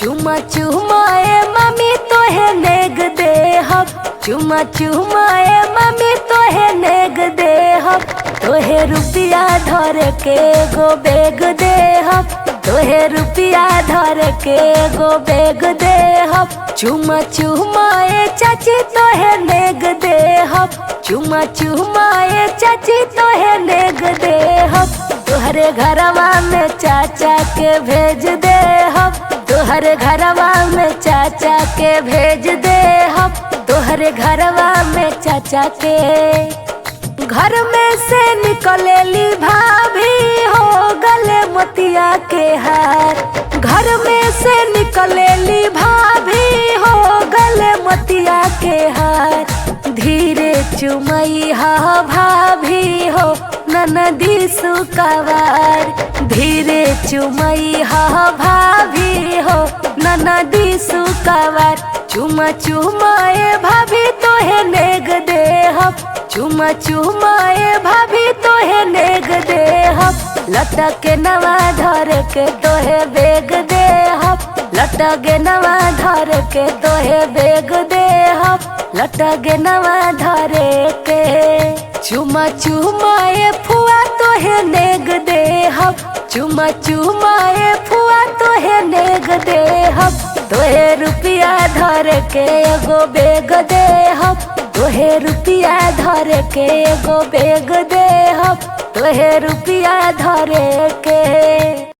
चुमा चुमाए मम्मी तोहे नेग दे हम। चुमा चुमाए मम्मी तोहे नेग दे हम। तोहे रुपिया धर के गो बेग दे हम। तोहे रुपिया धर के गो बेग दे हम। चुमा चुमाए चाची तोहे नेग दे हम। चुमा चुमाए चाची तोहे नेग दे हम। तोहरे घरवा में चाचा के भेज दे हम। तोहरे घरवा में चाचा के भेज दे हम। तोहरे घरवा में चाचा के। घर में से निकलेली भाभी हो गले मोतिया के हार। घर में से निकलेली भाभी हो गले मोतिया के हार। धीरे चुमई हा भाभी हो ननदी सुकवार। धीरे चुमई हा भाभी हो ननदी सुकवार। चुमा चुमाए भाभी तोहे नेग दे हम। चुमा चुमाए भाभी तोहे नेग दे हम। लटके नवा धर के तोहे बेग दे हम। लटके नवा धर के तोहे बेग दे हम। लटके नवा धर के। चुमा चुमाए फुआ तोहे नेग दे हम। चुमा चुमाए फुआ तोहे नेग दे हम। तोहे रुपिया धर के एगो बेग दे हम। तोहे रुपिया धर के एगो बेग दे हम। तोहे रुपिया धर के।